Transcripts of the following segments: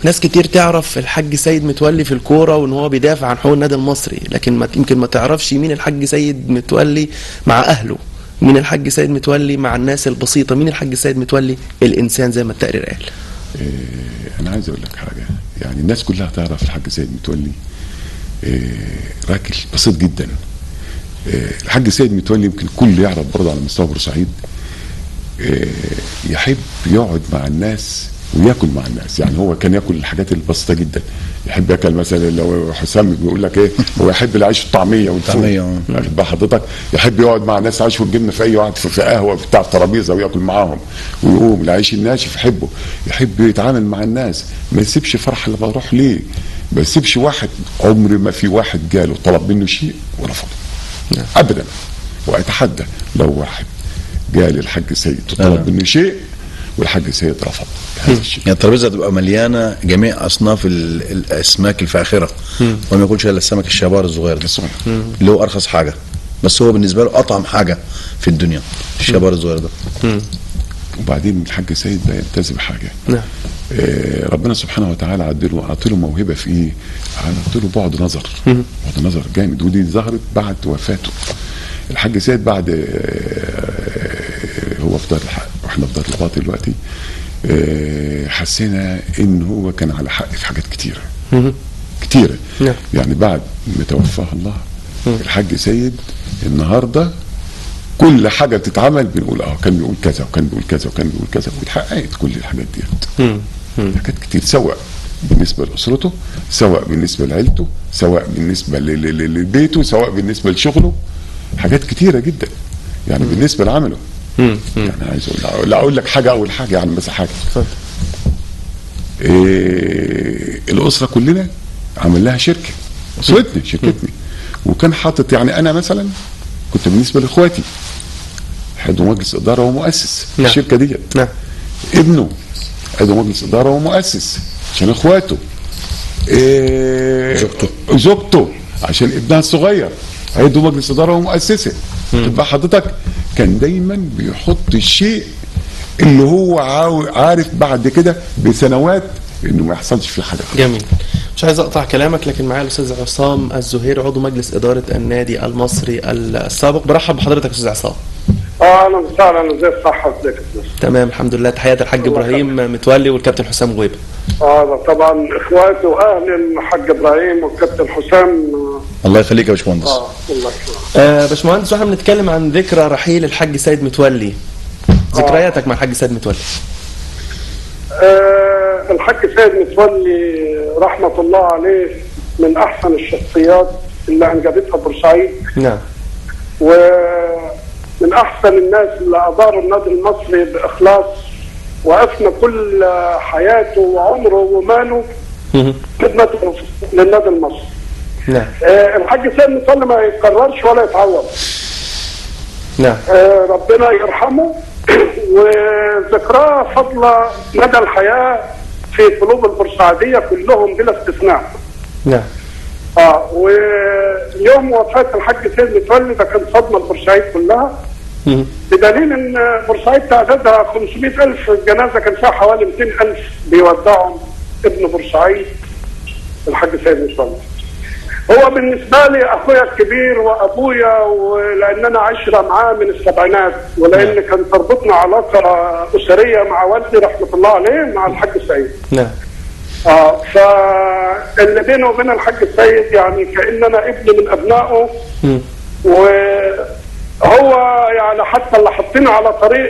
ناس كتير تعرف الحاج سيد متولي في الكوره وان هو بيدافع عن حقوق النادي المصري، لكن يمكن ما تعرفش مين الحاج سيد متولي مع اهله، مين الحاج سيد متولي مع الناس البسيطه، مين الحاج سيد متولي الانسان زي ما التقرير قال. انا عايز اقول لك حاجه، يعني الناس كلها تعرف الحاج سيد متولي راجل بسيط جدا. الحاج سيد متولي يمكن الكل يعرف برضه على مستوى بورسعيد يحب يقعد مع الناس وياكل مع الناس. يعني هو كان ياكل الحاجات البسيطه جدا، يحب ياكل مثلا لو حسام بيقول لك ايه، هو يحب العيش والطعميه والفول، واخد بال حضرتك، يحب يقعد مع الناس عيش والجبنه في اي وقت في قهوه بتاع ترابيزه وياكل معاهم ويقوم. العيش الناشف يحبه، يحب يتعامل مع الناس، ما يسيبش فرح اللي بروح ليه، ما يسيبش واحد. عمر ما في واحد جاله طلب منه شيء ورفضه ابدا. واتحدى لو واحد جالي الحاج سيد وطلب منه شيء والحاج سيد رفض هذا الشيء. يعني الترابيزه تبقى مليانه جميع اصناف الاسماك الفاخره، وما ياكلش الا السمك الشبار الصغير ده اللي هو ارخص حاجه، بس هو بالنسبه له اطعم حاجه في الدنيا الشبار الصغير ده. وبعدين الحاج سيد ده يلتزم بحاجه. ربنا سبحانه وتعالى عطيله موهبه في ايه؟ عطيله بعد نظر، بعد نظر جامد، ودي ظهرت بعد وفاته. الحاج سيد بعد هو في دار الحق واحنا في دار الباطل دلوقتي، حسينا ان هو كان على حق في حاجات كتيره كتيره. يعني بعد ما توفاه الله الحاج سيد النهارده كل حاجه بتتعمل بنقول كان بيقول كذا وكان بيقول كذا وكان بيقول كذا، واتحققت كل الحاجات ديت. حاجات كتير، سواء بالنسبه لاسرته، سواء بالنسبه لعيلته، سواء بالنسبه لبيته، سواء بالنسبه لشغله، حاجات كتيره جدا. يعني بالنسبه لعمله. يعني عايز اقول لك حاجه، اول حاجه يعني بس حاجه الاسره كلنا عمل لها شركه، اسرتنا شركتنا، وكان حاطط، يعني انا مثلا كنت بالنسبه لاخواتي عضو مجلس اداره ومؤسس الشركه ديت. ابنه عضو مجلس اداره ومؤسس عشان اخواته. زوجته عشان ابنها الصغير عضو مجلس اداره ومؤسسه. تبقى حضرتك كان دايما بيحط الشيء اللي هو عارف بعد كده بسنوات انه ما يحصلش فيه حاجه. جميل. مش عايز اقطع كلامك، لكن معايا الاستاذ عصام الزهيري عضو مجلس اداره النادي المصري السابق. برحب بحضرتك يا استاذ عصام. اهلا وسهلا، ازي الصحه؟ ازيك؟ تمام الحمد لله. تحياتي الحاج ابراهيم متولي والكابتن حسام غويبه. طبعا اخواتي واهل الحاج ابراهيم والكابتن حسام. الله يخليك يا باشمهندس. الله يخليك. باشمهندس، واحنا بنتكلم عن ذكرى رحيل الحاج سيد متولي، ذكرياتك مع الحاج سيد متولي. الحاج سيد متولي رحمه الله عليه من احسن الشخصيات اللي انجبتها بورسعيد. نعم. ومن احسن الناس اللي اداروا النادي المصري باخلاص، وافنى كل حياته وعمره وماله خدمته للنادي المصري. نعم. الحاج سيد متولي ما يتكررش ولا يتعوض. نعم. ربنا يرحمه وذكراه فضل مدى الحياه في قلوب البورسعيديه كلهم بلا استثناء. نعم. ويوم وفاه الحاج سيد متولي ده كان صدمه البورسعيد كلها، بدليل ان بورسعيد تعدادها 500,000 جنازه، كان فيها حوالي 200,000 بيودعهم ابن بورسعيد الحاج سيد متولي. هو بالنسبه لي اخويا الكبير وابويا، ولان انا عشره معاه من السبعينات، ولان كان تربطنا علاقه اسريه مع والدي رحمه الله عليه مع الحاج سيد. نعم. فاللي بينه وبين الحاج سيد يعني كأن انا ابن من ابنائه. وهو يعني حتى اللي حطينا على طريق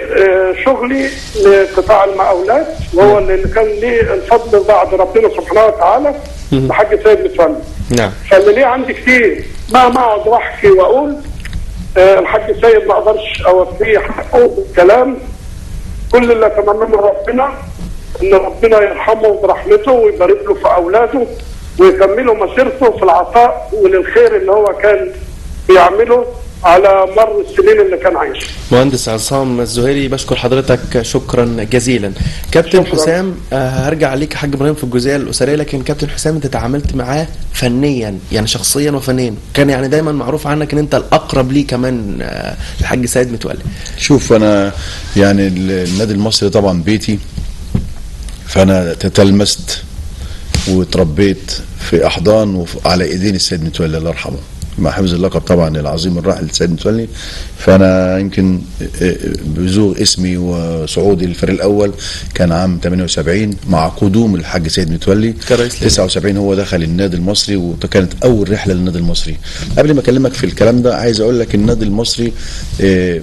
شغلي لقطاع المقاولات، وهو اللي كان ليه الفضل بعد ربنا سبحانه وتعالى الحاج سيد متولي. نعم. فاللي ليه عندي كتير، مهما اقعد واحكي واقول الحاج سيد ما اقدرش اوفيه حقه بالكلام. كل اللي اتمناه من ربنا ان ربنا يرحمه برحمته ويبارك له في اولاده ويكملوا مسيرته في العطاء وللخير اللي هو كان بيعمله على مر السنين اللي كان عايشها. مهندس عصام الزهيري، بشكر حضرتك شكرا جزيلا. كابتن حسام، هرجع عليك حاج ابراهيم في الجزئيه الاسريه، لكن كابتن حسام انت تعاملت معاه فنيا، يعني شخصيا وفنيا، كان يعني دايما معروف عنك ان انت الاقرب ليه كمان الحاج سيد متولي. شوف، انا يعني النادي المصري طبعا بيتي، فانا تلمست وتربيت في احضان على ايدين السيد متولي الله يرحمه، مع حفظ اللقب طبعا العظيم الراحل السيد متولي. فانا يمكن بزوغ اسمي وصعودي للفريق الاول كان عام 78 مع قدوم الحاج سيد متولي. 79 هو دخل النادي المصري، وكانت اول رحله للنادي المصري. قبل ما اكلمك في الكلام ده عايز اقول لك النادي المصري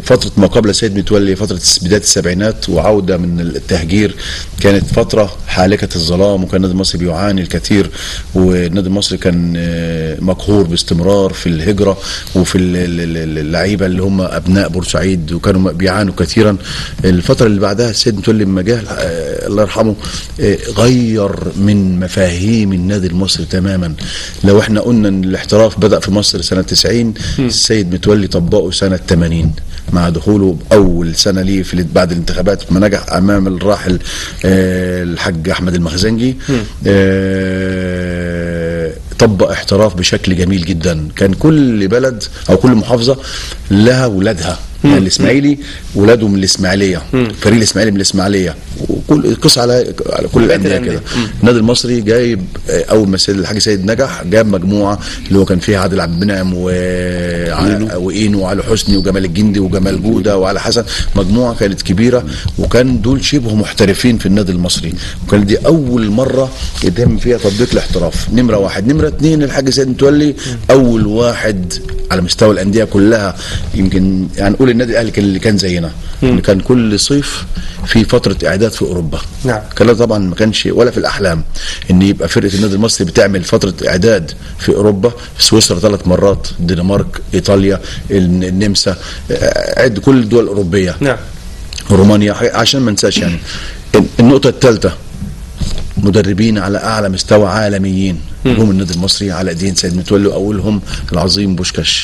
فتره ما قبل سيد متولي، فتره بدايه السبعينات وعوده من التهجير، كانت فتره حالكه الظلام، وكان النادي المصري بيعاني الكثير، والنادي المصري كان مقهور باستمرار في الهجره وفي اللعيبه اللي هم ابناء بورسعيد، وكانوا بيعانوا كثيرا. الفتره اللي بعدها السيد متولي لما جه الله يرحمه غير من مفاهيم النادي المصري تماما. لو احنا قلنا ان الاحتراف بدا في مصر سنه 90، السيد متولي طبقه سنه 80 مع دخوله اول سنه ليه في بعد الانتخابات ما نجح امام الراحل الحاج احمد المخزنجي. طبق احتراف بشكل جميل جدا. كان كل بلد او كل محافظه لها ولادها، يعني الاسماعيلي ولاده من الاسماعيليه، فريق الاسماعيلي من الاسماعيليه، وكل قص على كل الانديه كده. النادي المصري جايب اول ما الحاج سيد نجح جاب مجموعه اللي هو كان فيها عادل عبد المنعم واينو وعلي حسني وجمال الجندي وجمال جوده وعلي حسن، مجموعه كانت كبيره، وكان دول شبه محترفين في النادي المصري، وكان دي اول مره يتم فيها تطبيق الاحتراف. نمره واحد. نمره اثنين الحاج سيد متولي اول واحد على مستوى الانديه كلها، يمكن يعني نقول النادي الاهلي اللي كان زينا، ان كان كل صيف في فتره اعداد في اوروبا. نعم. كان طبعا ما كانش ولا في الاحلام ان يبقى فرقه النادي المصري بتعمل فتره اعداد في اوروبا، في سويسرا 3 مرات، الدنمارك، ايطاليا، النمسا، عد كل الدول الاوروبيه. نعم. رومانيا، عشان ما ننساش يعني. النقطه الثالثه مدربين على اعلى مستوى عالميين هم النادي المصري على ايدين سيد متولي، واولهم العظيم بوشكاش.